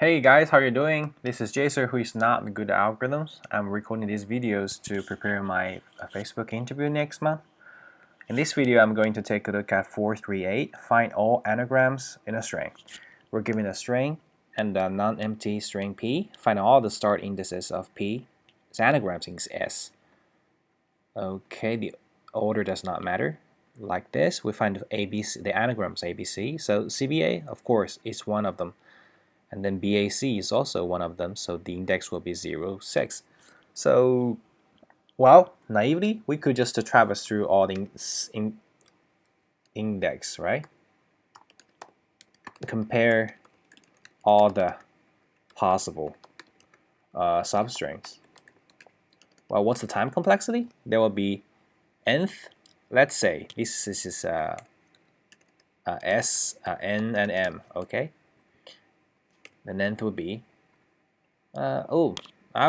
Hey guys, how you doing? This is JSer who is not good at algorithms. I'm recording these videos to prepare my Facebook interview next month. In this video, I'm going to take a look at 438, find all anagrams in a string. We're given a string and a non-empty string p. Find all the start indices of p. Its anagrams in S. Okay, the order does not matter. Like this, we find ABC, the anagrams ABC. So CBA, of course, is one of them. And then BAC is also one of them, so the index will be 0, 6. So, well, naively, we could just traverse through all the index, right? Compare all the possible substrings. Well, what's the time complexity? There will be nth. Let's say this is S, N, and M, okay? The nth would be I'll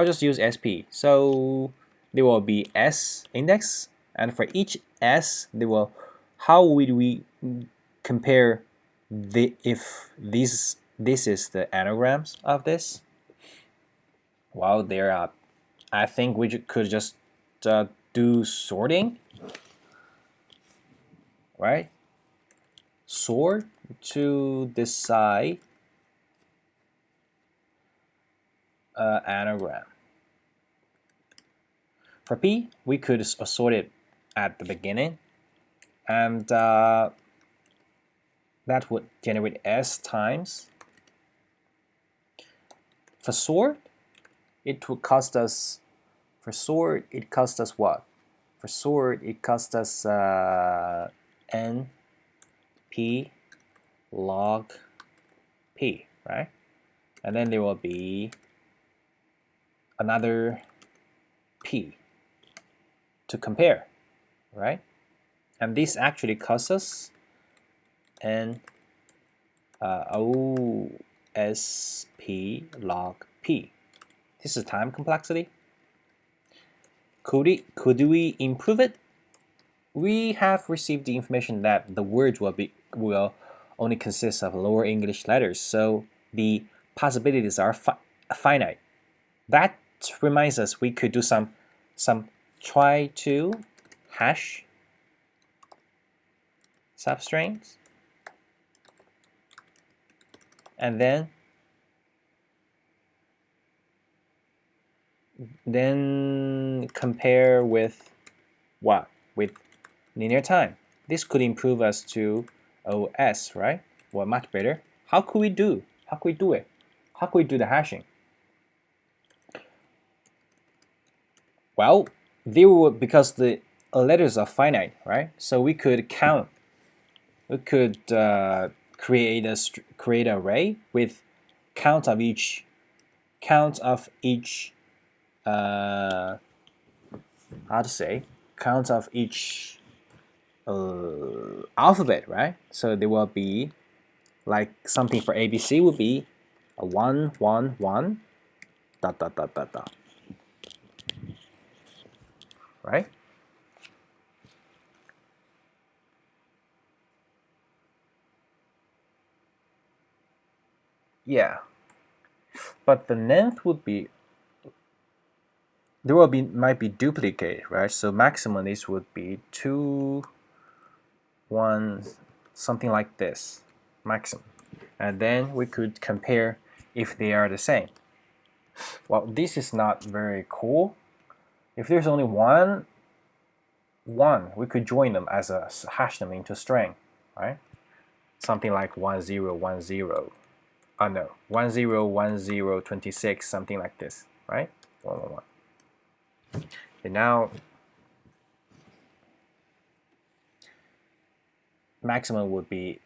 just use SP. So there will be S index, and for each S, how would we compare if this is the anagrams of this? Well, I think we could just do sorting, right? Sort to decide anagram. For P, we could sort it at the beginning, and that would generate S times. For sort, it would cost us. For sort, it cost us what? For sort, it cost us N P log P, right? And then there will be another P to compare, right? And this actually costs us N OSP log P. This is time complexity. Could we improve it? We have received the information that the words will only consist of lower English letters, so the possibilities are finite. That reminds us we could do some try to hash substrings, and then compare with what? With linear time. This could improve us to OS, right? Well, much better. How could we do? How could we do it? How could we do the hashing? Well, because the letters are finite, right? So we could count. We could create an array with count of each how to say, count of each alphabet, right? So there will be like something for ABC would be a 1 1 1 dot dot dot dot dot, right? Yeah, but the length would be might be duplicate, right? So maximum this would be 2 1 something like this, maximum, and then we could compare if they are the same. Well, this is not very cool. If there's only one, we could join them as a hash them into string, right? Something like 1 0 1 0. Oh no, 1 0 1 0 26, something like this, right? 1 1 1. And now maximum would be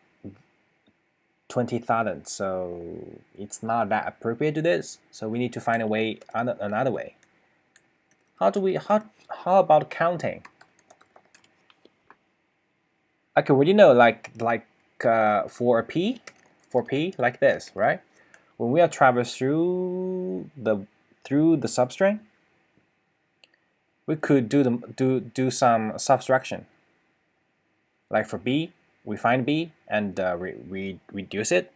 20,000, so it's not that appropriate to this. So we need to find a way, another way. How about counting? Okay, well, like for P like this, right? When we are traversed through the substring, we could do some subtraction. Like for B, we find B and we reduce it.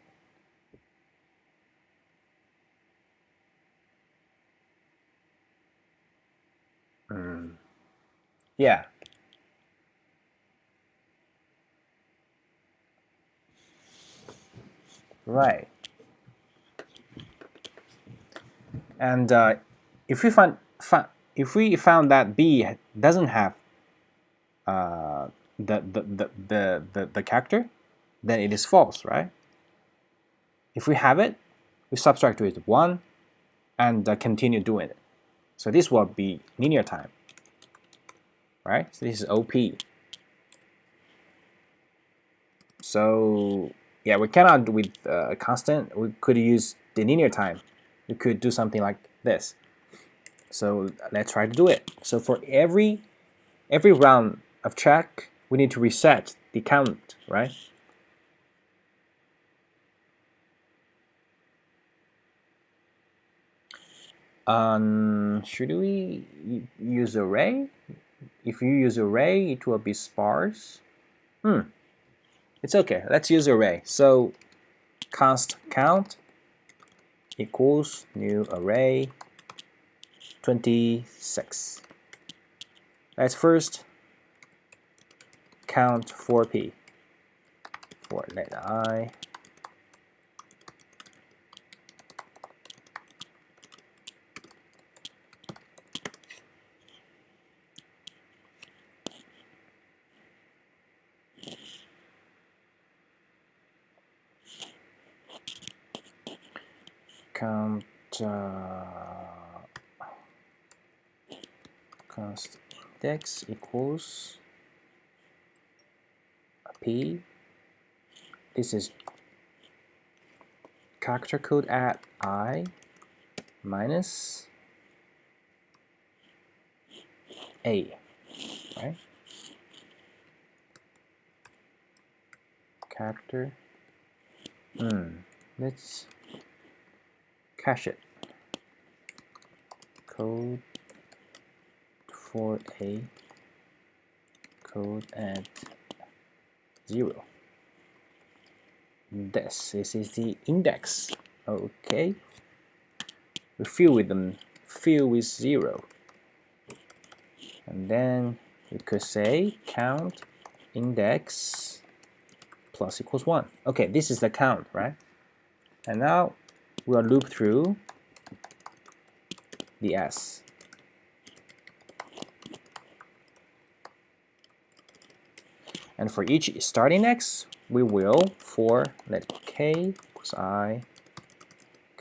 Yeah. Right. And if we found that B doesn't have the character, then it is false, right? If we have it, we subtract with 1 and continue doing it. So this will be linear time, right? So this is OP. So yeah, we cannot do with a constant. We could use the linear time. We could do something like this. So let's try to do it. So for every round of check, we need to reset the count, right? Should we use array? If you use array, it will be sparse. It's okay. Let's use array. So const count equals new array 26. Let's first count for p for let I. Count const index equals p. This is character code at I minus a, right? Character. Let's cache it. Code for a code at 0. This is the index. Okay. We fill with 0. And then we could say count index plus equals 1. Okay, this is the count, right? And now we'll loop through the s. And for each start index, we will for let k equals I,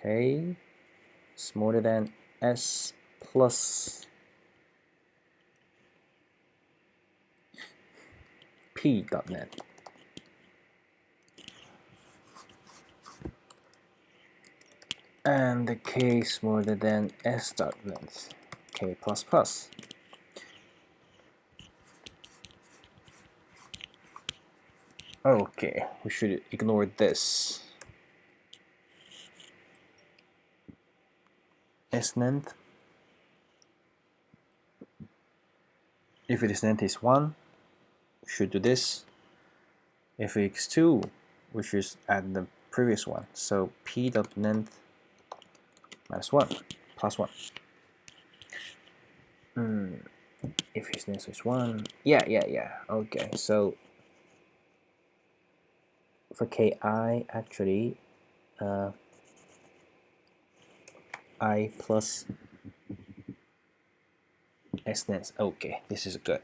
k smaller than s plus p.net. And the k smaller than s.net, k plus plus. Okay, we should ignore this. S-length. If its length is 1, we should do this. If it's 2, we should add the previous one. So p.length minus 1 plus 1. If its length is 1, yeah. Okay, so for ki, actually, I plus s-length. Okay, this is good.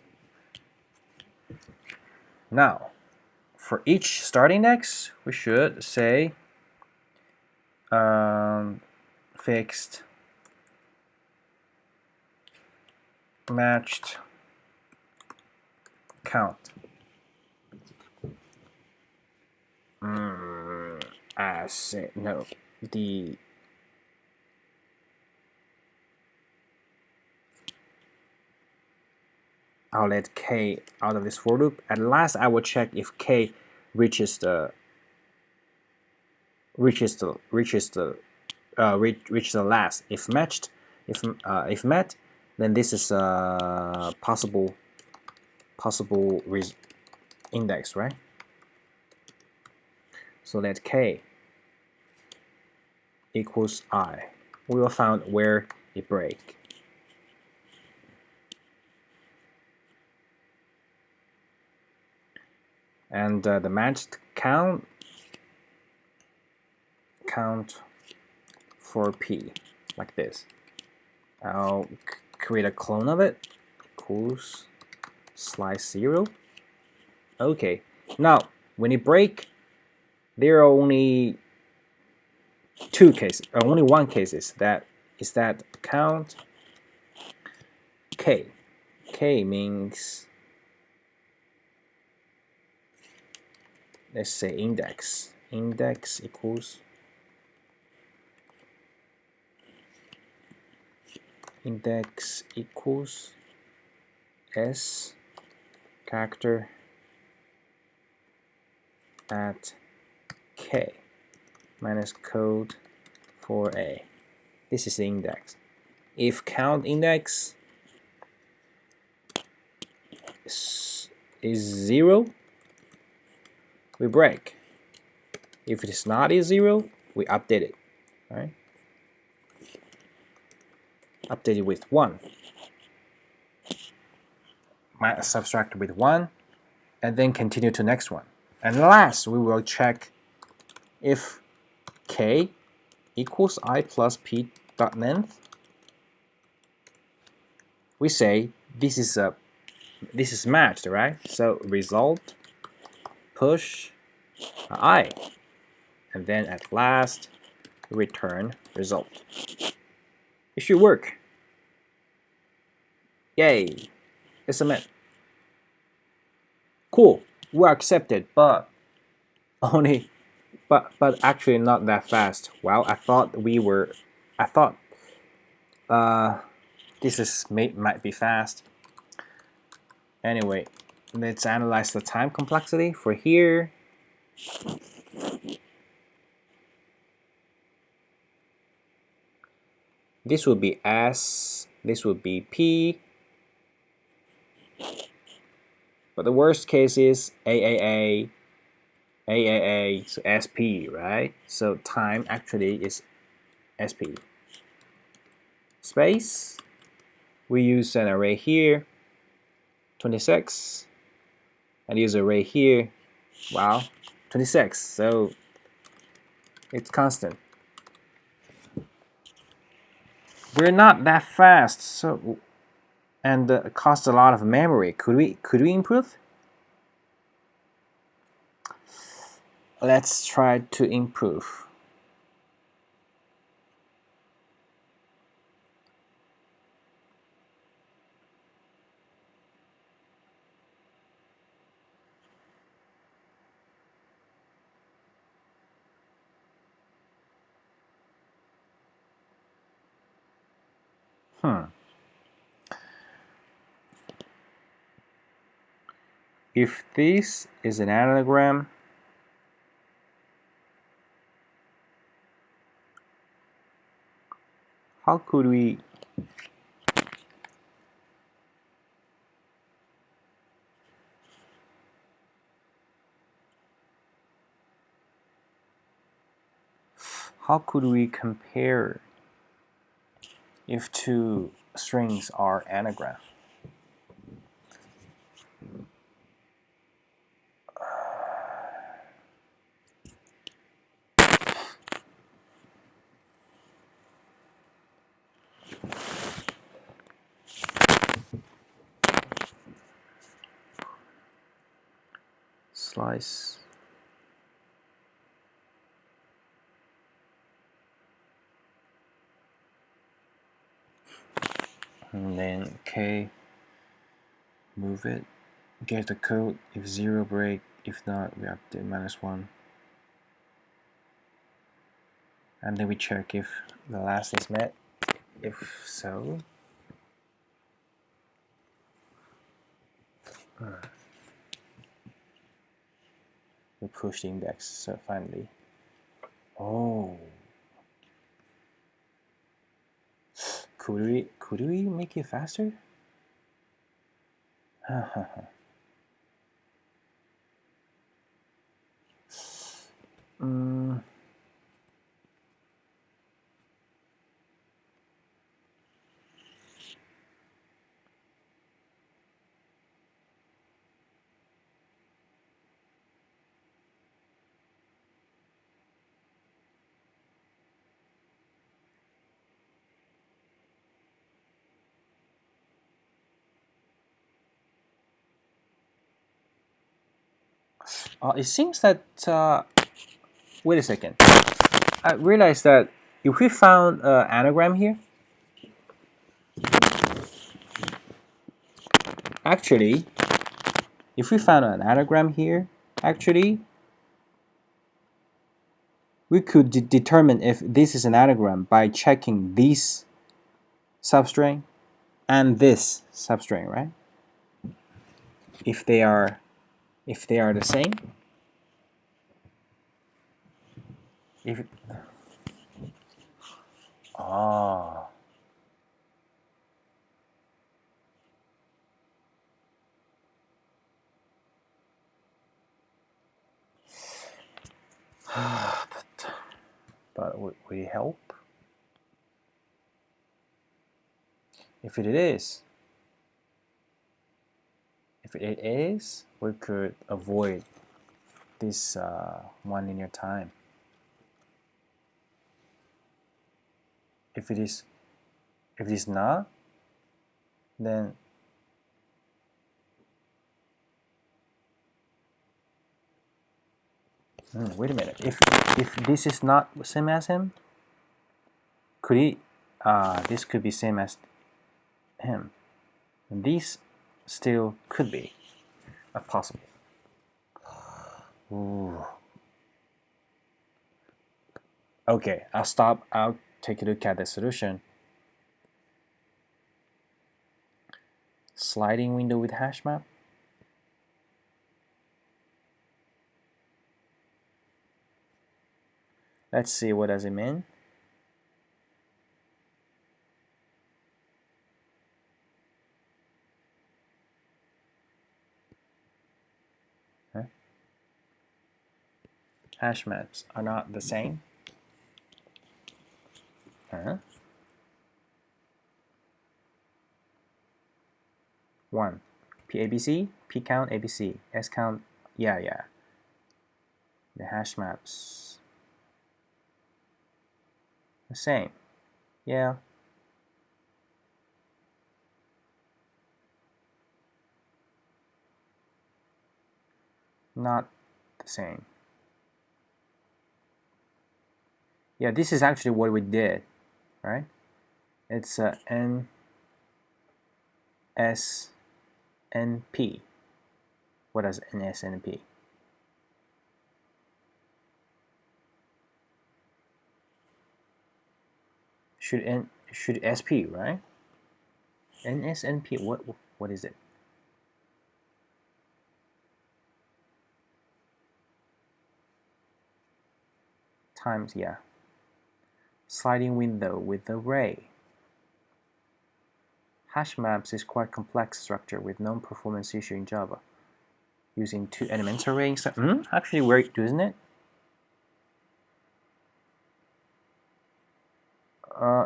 Now, for each start index, we should say fixed matched count. I say no. I'll let k out of this for loop. At last, I will check if k reaches the last. If matched, if met, then this is a possible index, right? So let k equals I. We will find where it break. and the matched count for p, like this. I'll create a clone of it, equals slice 0. Okay, now when you break, there are only two cases, only one case that is that count k. K means, let's say index equals s character at k minus code for a. This is the index. If count index is 0, we break. If it is not 0, we update it. Right? Update it with 1. Subtract with 1, and then continue to next one. And last, we will check if k equals I plus p dot length. We say this is matched, right? So result push I, and then at last return result. It should work. Yay! It's submit. Cool. We're accepted, but actually not that fast. Well, I thought this might be fast. Anyway, let's analyze the time complexity for here. This would be S, this would be P. But the worst case is AAA, so SP, right? So time actually is SP. Space, we use an array here, 26, and use array here, wow, 26, so it's constant. We're not that fast, so and it costs a lot of memory. Could we improve? Let's try to improve. If this is an anagram, how could we compare if two strings are anagram? Slice. And then k, move it, get the code, if 0 break, if not we update -1. And then we check if the last is met. If so, we push the index, so finally, oh, could we make it faster? It seems that wait a second. I realized that if we found an anagram here, actually, if we found an anagram here, actually, we could determine if this is an anagram by checking this substring and this substring, right? If they are the same. If oh. But would it help? If it is, we could avoid this 1 linear time. If it is not, then wait a minute. If this is not same as him, could he? This could be same as him. And these still could be possible. Ooh. Okay, I'll stop. I'll take a look at the solution. Sliding window with hash map. Let's see, what does it mean? Huh? Hash maps are not the same. Huh? 1. P ABC, P count ABC, S count, yeah. The hash maps the same, yeah. Not the same. Yeah, this is actually what we did, right? It's N, S, N, P. What does N, S, N, P? Should SP, right? N, S, N, P. What is it? Times, yeah. Sliding window with array. Hash maps is quite complex structure with non-performance issue in Java. Using 2 element array. Actually worked, doesn't it?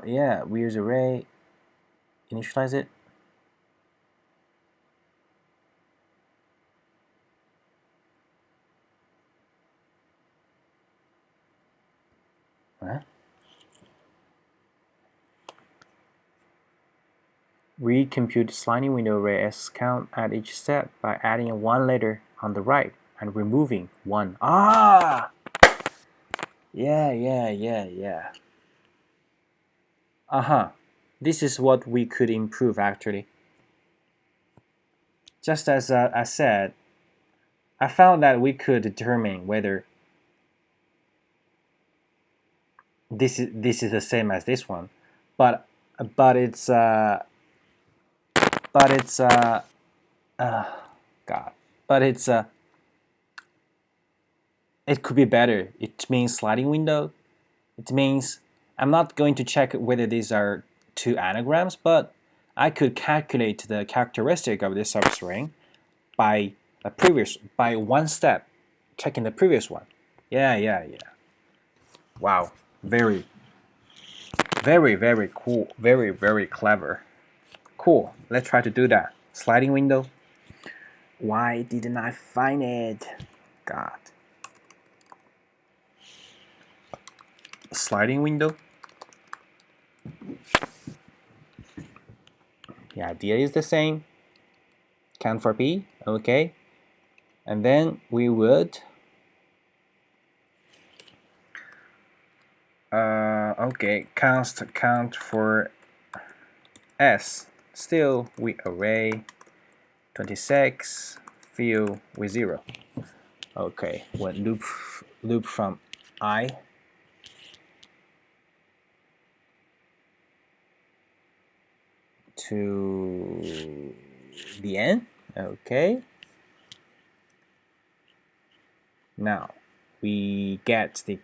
Yeah, we use array, initialize it. Huh? We compute sliding window array as count at each step by adding a 1 letter on the right and removing 1. Ah! Yeah. This is what we could improve actually. Just as I said, I found that we could determine whether this is the same as this one, but it's God, but it could be better. It means sliding window. It means I'm not going to check whether these are 2 anagrams, but I could calculate the characteristic of this substring by one step, checking the previous one. Yeah. Wow, very cool, very clever. Cool. Let's try to do that. Sliding window. Why didn't I find it? God. Sliding window. The idea is the same. Count for P, okay. And then we would okay, count for s. Still we array 26 fill with 0. Okay, when loop from I to the end. Okay. Now we get the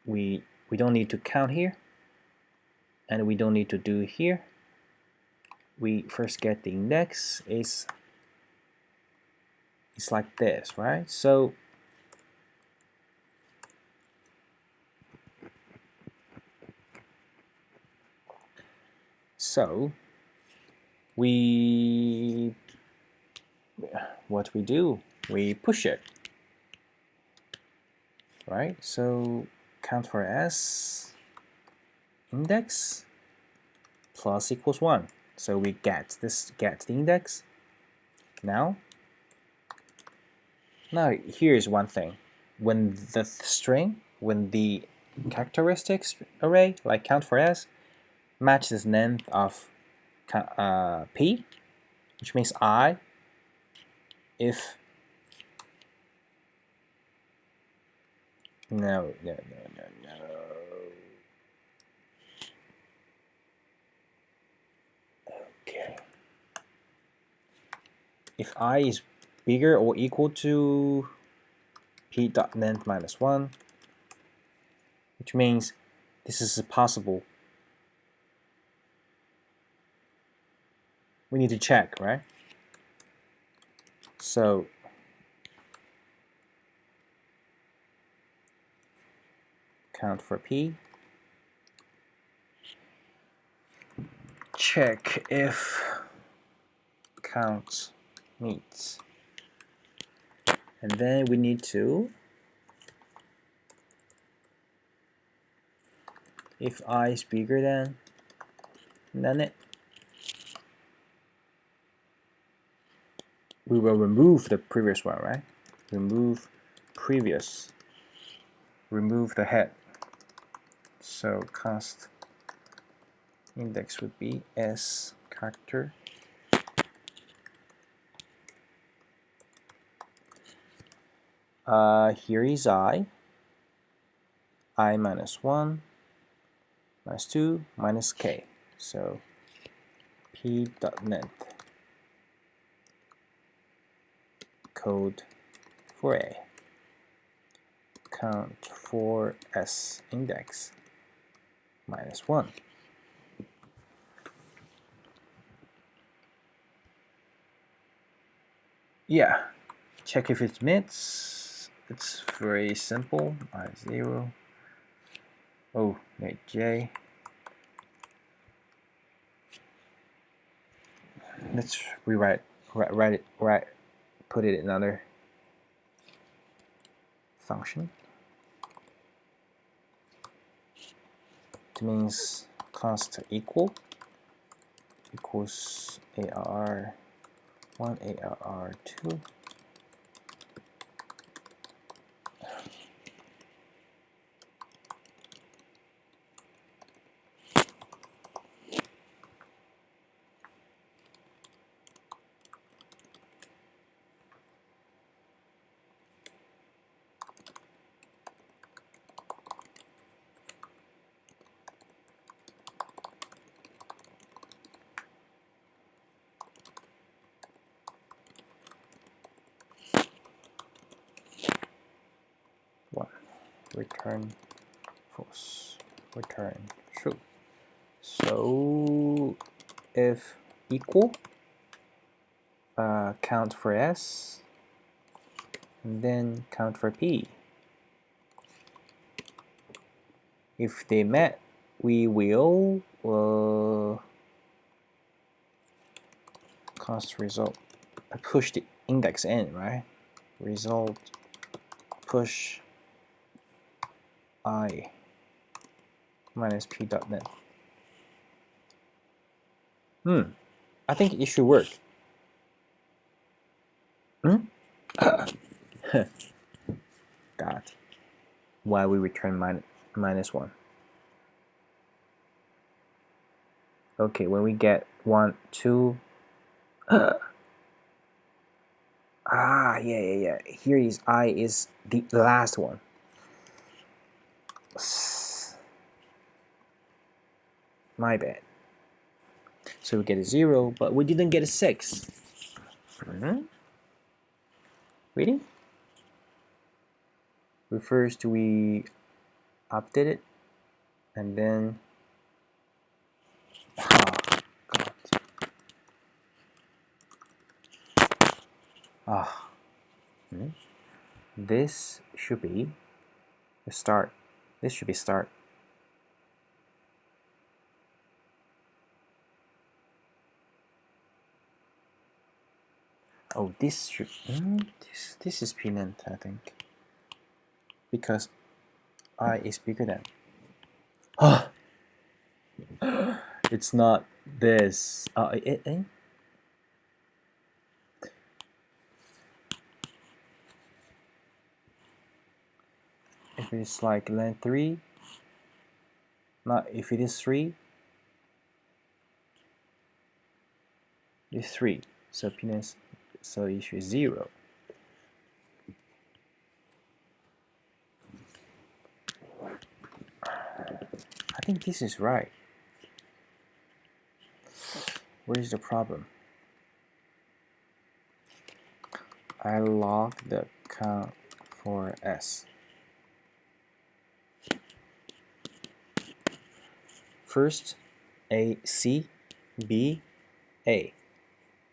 we don't need to count here, and we don't need to do here. We first get the index is like this, right? So what we do, we push it, right? So count for s index plus equals 1. So we get the index. Now here's one thing. When the string, when the characteristics array, like count for s, matches length of p, which means I, if no. Okay. If I is bigger or equal to p dot length minus 1, which means this is possible. We need to check, right? So count for p, check if count meets, and then we need to, if I is bigger than it, we will remove the previous one, right? Remove previous, remove the head. So const index would be s character here is I minus 1 minus 2 minus k. So p dot length code for a count for s index minus 1. Yeah, check if it meets. It's very simple. I0. Oh, wait, j. Let's rewrite, put it in another function. It means const equals ARR1, ARR2. Return false, return true. So if equal, count for s, and then count for p. If they met, we will const result push the index in, right? Result push I minus p dot net. I think it should work. God, why we return -1? Okay, when we get 1, 2. Yeah. Here is I is the last one. My bad. So we get a 0, but we didn't get a 6. Really? First we update it, and then this should be the start. This should be start. Oh, this should this is penant, I think, because I is bigger than. It's not this. If it's like length 3, not if it is 3, it's 3. So penance, so issue is 0. I think this is right. Where is the problem? I log the count for S. First, A, C, B, A.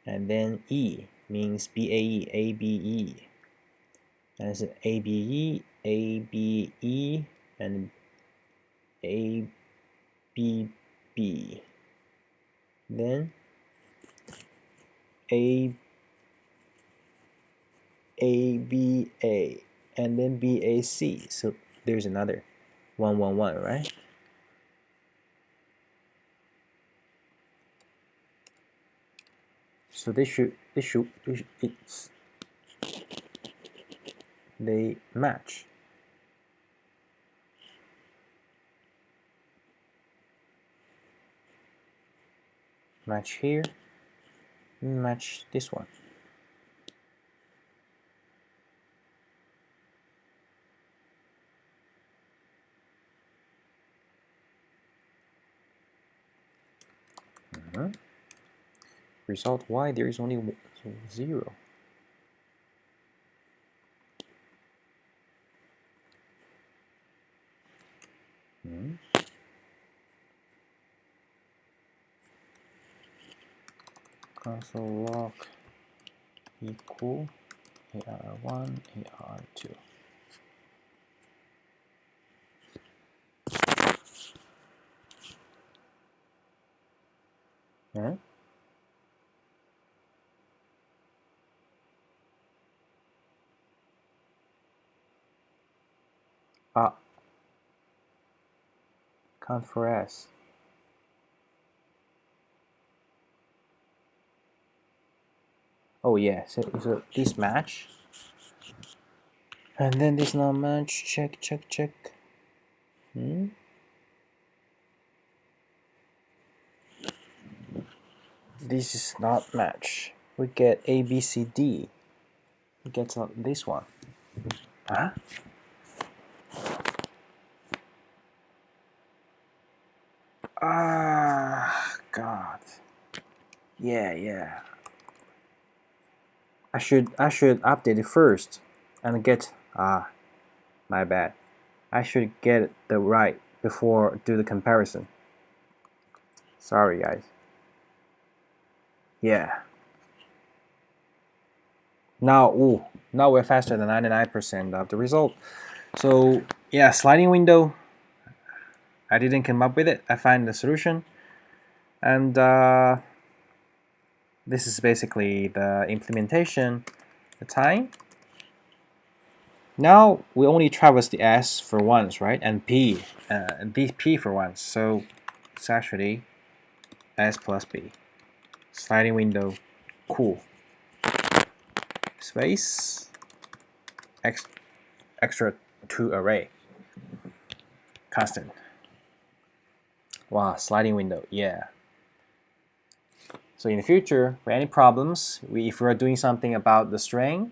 And then E means BAE, ABE. And it's ABE, ABE, and ABB. Then ABA, and then BAC. So there's another 111, right? So they match. Match here, match this one. Result Y, there is only 0. Console log equal AR1, AR2. Count for S. Oh yeah, so this match, and then this not match. Check. This is not match. We get A, B, C, D. We get this one. Huh? God. Yeah. I should update it first and get my bad. I should get the right before do the comparison. Sorry guys. Yeah. Now we're faster than 99% of the result. So yeah, sliding window. I didn't come up with it. I find the solution, and this is basically the implementation. The time. Now we only traverse the S for once, right? And P, P for once. So it's actually S plus B. Sliding window, cool. Space. extra to array constant. Wow, sliding window, yeah. So in the future, for any problems, if we're doing something about the string,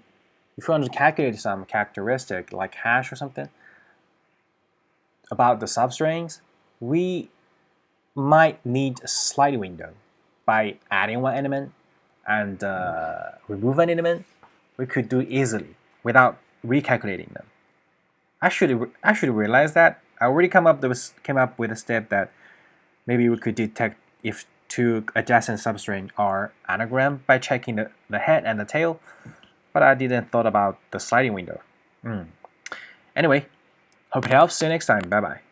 if we want to calculate some characteristic like hash or something about the substrings, we might need a sliding window. By adding one element and remove an element, we could do easily without recalculating them. I should realize that. I already came up with a step that maybe we could detect if two adjacent substrings are anagram by checking the head and the tail, but I didn't thought about the sliding window. Anyway, hope it helps. See you next time. Bye bye.